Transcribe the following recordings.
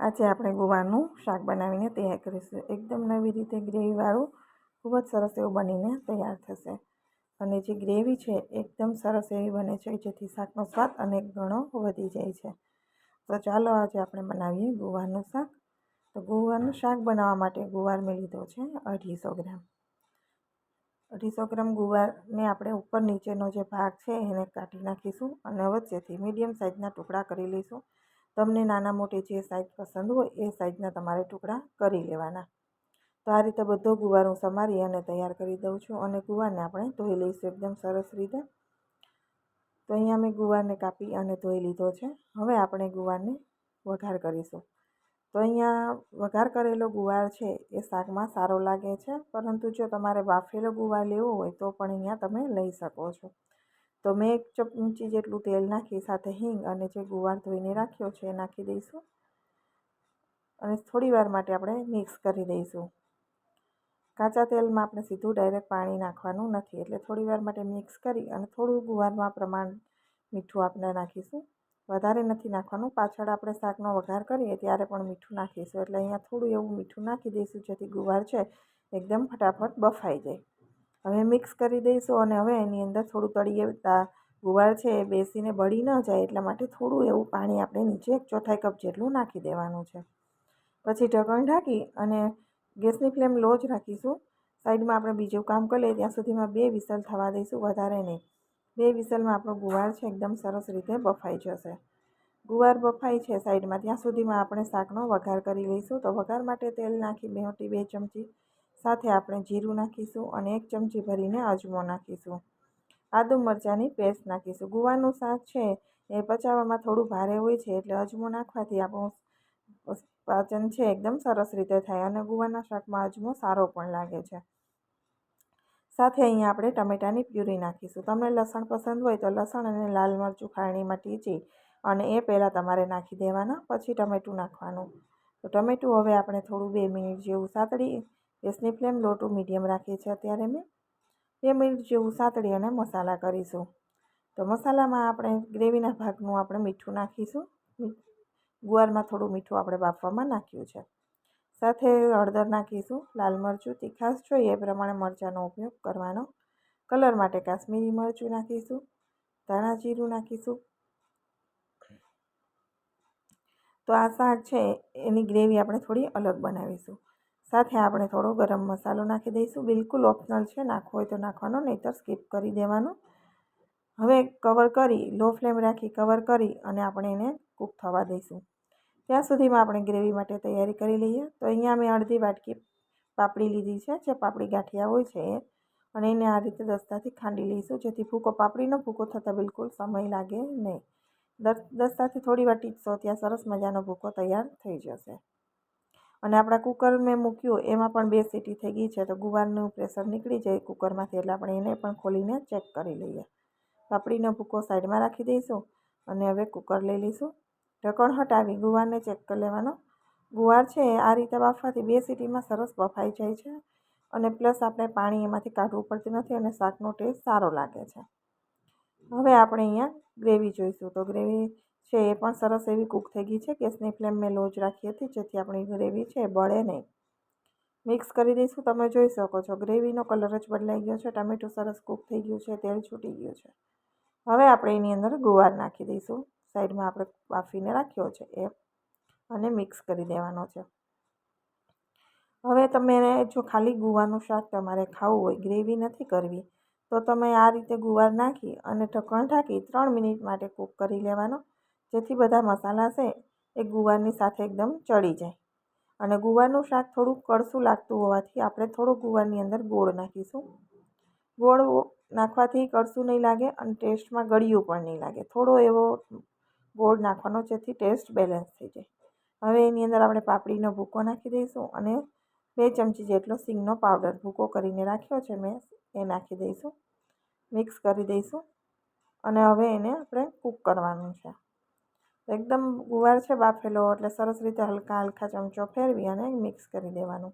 આજે આપણે ગુવારનું શાક બનાવીને તૈયાર કરીશું. એકદમ નવી રીતે ગ્રેવીવાળું ખૂબ જ સરસ એવું બનીને તૈયાર થશે. અને જે ગ્રેવી છે એકદમ સરસ એવી બને છે જેથી શાકનો સ્વાદ અનેક ગણો વધી જાય છે. તો ચાલો આજે આપણે બનાવીએ ગુવારનું શાક. તો ગુવારનું શાક બનાવવા માટે ગુવાર મેં લીધો છે 250 ગ્રામ. 250 ગ્રામ ગુવારને આપણે ઉપર નીચેનો જે ભાગ છે એને કાઢી નાખીશું અને વચ્ચેથી મીડિયમ સાઇઝના ટુકડા કરી લઈશું. તમને નાના મોટી જે સાઇઝ પસંદ હોય એ સાઇઝના તમારે ટુકડા કરી લેવાના. તો આ રીતે બધો ગુવાર હું સમારી અને તૈયાર કરી દઉં છું. અને ગુવારને આપણે ધોઈ લઈશું એકદમ સરસ રીતે. તો અહીંયા મેં ગુવારને કાપી અને ધોઈ લીધો છે. હવે આપણે ગુવારને વઘાર કરીશું. તો અહીંયા વઘાર કરેલો ગુવાર છે એ શાકમાં સારો લાગે છે, પરંતુ જો તમારે બાફેલો ગુવાર લેવો હોય તો પણ અહીંયા તમે લઈ શકો છો. તો મેં 1 ચમચી જેટલું તેલ નાખી સાથે હિંગ અને જે ગુવાર ધોઈને રાખ્યો છે એ નાખી દઈશું. અને થોડી વાર માટે આપણે મિક્સ કરી દઈશું. કાચા તેલમાં આપણે સીધું ડાયરેક્ટ પાણી નાખવાનું નથી, એટલે થોડી વાર માટે મિક્સ કરી અને થોડું ગુવારમાં પ્રમાણ મીઠું આપણે નાખીશું. વધારે નથી નાખવાનું, પાછળ આપણે શાકનો વઘાર કરીએ ત્યારે પણ મીઠું નાખીશું. એટલે અહીંયા થોડું એવું મીઠું નાખી દઈશું જેથી ગુવાર છે એકદમ ફટાફટ બફાઈ જાય. હવે મિક્સ કરી દઈશું અને હવે એની અંદર થોડું તળિયે ગુવાર છે એ બેસીને બળી ન જાય એટલા માટે થોડું એવું પાણી આપણે નીચે 1/4 કપ જેટલું નાખી દેવાનું છે. પછી ઢક્કણ ઢાંકી અને ગેસની ફ્લેમ લો જ રાખીશું. સાઈડમાં આપણે બીજું કામ કરી લઈએ ત્યાં સુધીમાં 2 વિસલ થવા દઈશું, વધારે નહીં. 2 વિસલમાં આપણો ગુવાર છે એકદમ સરસ રીતે બફાઈ જશે. ગુવાર બફાઈ છે સાઈડમાં ત્યાં સુધીમાં આપણે શાકનો વઘાર કરી લઈશું. તો વઘાર માટે તેલ નાખી 2 ચમચી સાથે આપણે જીરું નાખીશું અને 1 ચમચી ભરીને અજમો નાખીશું. આદુ મરચાંની પેસ્ટ નાખીશું. ગુવારનું શાક છે એ પચાવવામાં થોડું ભારે હોય છે, એટલે અજમો નાખવાથી આપણું પાચન છે એકદમ સરસ રીતે થાય અને ગુવારના શાકમાં અજમો સારો પણ લાગે છે. સાથે અહીંયા આપણે ટમેટાની પ્યુરી નાખીશું. તમને લસણ પસંદ હોય તો લસણ અને લાલ મરચું ખાણીમાં ટીચી અને એ પહેલાં તમારે નાખી દેવાના, પછી ટમેટું નાખવાનું. તો ટમેટું હવે આપણે થોડું 2 મિનિટ જેવું સાતળી, ગેસની ફ્લેમ લો ટુ મીડિયમ રાખી છે અત્યારે મેં. 2 મિનિટ જેવું સાતળી અને મસાલા કરીશું. તો મસાલામાં આપણે ગ્રેવીના ભાગનું આપણે મીઠું નાખીશું. ગુવારમાં થોડું મીઠું આપણે બાફવામાં નાખ્યું છે. સાથે હળદર નાખીશું, લાલ મરચું, તીખાશ જોઈએ એ પ્રમાણે મરચાંનો ઉપયોગ કરવાનો. કલર માટે કાશ્મીરી મરચું નાખીશું, ધાણા જીરું નાખીશું. તો આ શાક છે એની ગ્રેવી આપણે થોડી અલગ બનાવીશું. સાથે આપણે થોડો ગરમ મસાલો નાખી દઈશું. બિલકુલ ઓપ્શનલ છે, નાખવો હોય તો નાખવાનો, નહીંતર સ્કીપ કરી દેવાનું. હવે કવર કરી, લો ફ્લેમ રાખી કવર કરી અને આપણે એને કૂક થવા દઈશું. ત્યાં સુધીમાં આપણે ગ્રેવી માટે તૈયારી કરી લઈએ. તો અહીંયા મેં અડધી વાટકી પાપડી લીધી છે, જે પાપડી ગાંઠિયા હોય છે એ, અને એને આ રીતે દસ્તાથી ખાંડી લઈશું જેથી પાપડીનો ભૂકો થતાં બિલકુલ સમય લાગે નહીં. દસ્તાથી થોડી વાર ટીપશો ત્યાં સરસ મજાનો ભૂકો તૈયાર થઈ જશે. અને આપણા કુકર મેં મૂક્યું એમાં પણ 2 સીટી થઈ ગઈ છે, તો ગુવારનું પ્રેશર નીકળી જાય કુકરમાંથી, એટલે આપણે એને પણ ખોલીને ચેક કરી લઈએ. પાપડીનો ભૂકો સાઈડમાં રાખી દઈશું અને હવે કુકર લઈ લઈશું. ઢક્કણ હટાવી ગુવારને ચેક કરી લેવાનો. ગુવાર છે આ રીતે બાફવાથી 2 સીટીમાં સરસ બફાઈ જાય છે અને પ્લસ આપણે પાણી એમાંથી કાઢવું પડતું નથી અને શાકનો ટેસ્ટ સારો લાગે છે. હવે આપણે અહીંયા ગ્રેવી જોઈશું. તો ગ્રેવી છે એ પણ સરસ એવી કૂક થઈ ગઈ છે. ગેસની ફ્લેમ મેં લો જ રાખી હતી જેથી આપણી ગ્રેવી છે એ બળે નહીં. મિક્સ કરી દઈશું. તમે જોઈ શકો છો ગ્રેવીનો કલર જ બદલાઈ ગયો છે, ટમેટું સરસ કૂક થઈ ગયું છે, તેલ છૂટી ગયું છે. હવે આપણે એની અંદર ગુવાર નાખી દઈશું. સાઈડમાં આપણે બાફીને રાખ્યો છે એ, અને મિક્સ કરી દેવાનો છે. હવે તમે જો ખાલી ગુવારનું શાક તમારે ખાવું હોય, ગ્રેવી નથી કરવી, તો તમે આ રીતે ગુવાર નાખી અને ઢક્કણ ઢાંકી 3 મિનિટ માટે કૂક કરી લેવાનો, જેથી બધા મસાલા છે એ ગુવારની સાથે એકદમ ચડી જાય. અને ગુવારનું શાક થોડું કડસું લાગતું હોવાથી આપણે થોડો ગુવારની અંદર ગોળ નાખીશું. ગોળ નાખવાથી કડસું નહીં લાગે અને ટેસ્ટમાં ગળ્યું પણ નહીં લાગે. થોડો એવો ગોળ નાખવાનો જેથી ટેસ્ટ બેલેન્સ થઈ જાય. હવે એની અંદર આપણે પાપડીનો ભૂકો નાખી દઈશું અને 2 ચમચી જેટલો સિંગનો પાવડર ભૂકો કરીને રાખ્યો છે મેં, એ નાખી દઈશું. મિક્સ કરી દઈશું અને હવે એને આપણે કૂક કરવાનું છે. એકદમ ગુવાર છે બાફેલો એટલે સરસ રીતે હલકા ચમચો ફેરવી અને મિક્સ કરી દેવાનું.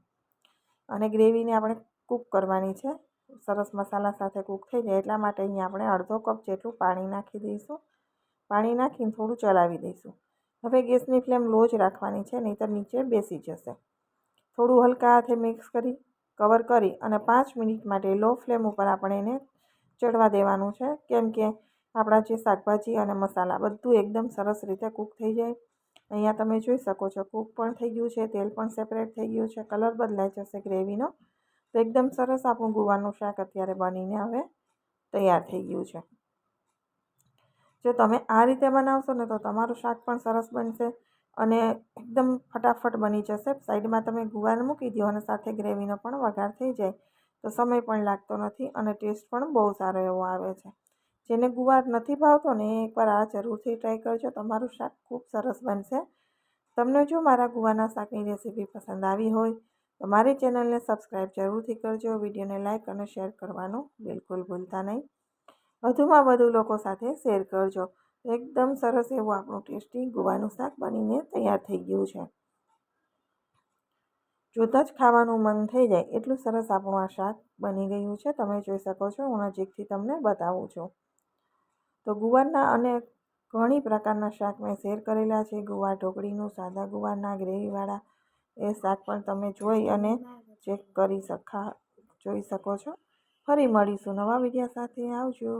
અને ગ્રેવીને આપણે કૂક કરવાની છે, સરસ મસાલા સાથે કૂક થઈ જાય એટલા માટે અહીંયા આપણે અડધો કપ જેટલું પાણી નાખી દઈશું. પાણી નાખીને થોડું ચલાવી દઈશું. હવે ગેસની ફ્લેમ લો જ રાખવાની છે, નહીંતર નીચે બેસી જશે. થોડું હલકા હાથે મિક્સ કરી કવર કરી અને 5 મિનિટ માટે લો ફ્લેમ ઉપર આપણે એને ચડવા દેવાનું છે, કેમ કે આપણા જે શાકભાજી અને મસાલા બધું એકદમ સરસ રીતે કૂક થઈ જાય. અહીંયા તમે જોઈ શકો છો કૂક પણ થઈ ગયું છે, તેલ પણ સેપરેટ થઈ ગયું છે, કલર બદલાઈ જશે ગ્રેવીનો. તો એકદમ સરસ આપણું ગુવારનું શાક અત્યારે બનીને હવે તૈયાર થઈ ગયું છે. જો તમે આ રીતે બનાવશો ને તો તમારું શાક પણ સરસ બનશે અને એકદમ ફટાફટ બની જશે. સાઈડમાં તમે ગુવાર મૂકી દો અને સાથે ગ્રેવીનો પણ વઘાર થઈ જાય તો સમય પણ લાગતો નથી અને ટેસ્ટ પણ બહુ સારો એવો આવે છે. જેને ગુવાર નથી ભાવતો ને એ એકવાર આ જરૂરથી ટ્રાય કરજો, તમારું શાક ખૂબ સરસ બનશે. તમને જો મારા ગુવારના શાકની રેસીપી પસંદ આવી હોય તો મારી ચેનલને સબસ્ક્રાઈબ જરૂરથી કરજો. વિડીયોને લાઇક અને શેર કરવાનું બિલકુલ ભૂલતા નહીં. વધુમાં વધુ લોકો સાથે શેર કરજો. એકદમ સરસ એવું આપણું ટેસ્ટી ગુવાનું શાક બનીને તૈયાર થઈ ગયું છે. જોતાં જ ખાવાનું મન થઈ જાય એટલું સરસ આપણું આ શાક બની ગયું છે. તમે જોઈ શકો છો, હું નજીકથી તમને બતાવું છું. તો ગુવારના અને ઘણી પ્રકારના શાક મેં શેર કરેલા છે. ગુવાર ઢોકળીનું, સાદા ગુવારના, ગ્રેવીવાળા એ શાક પણ તમે જોઈ અને ચેક કરી જોઈ શકો છો. ફરી મળીશું નવા વિડીયો સાથે. આવજો.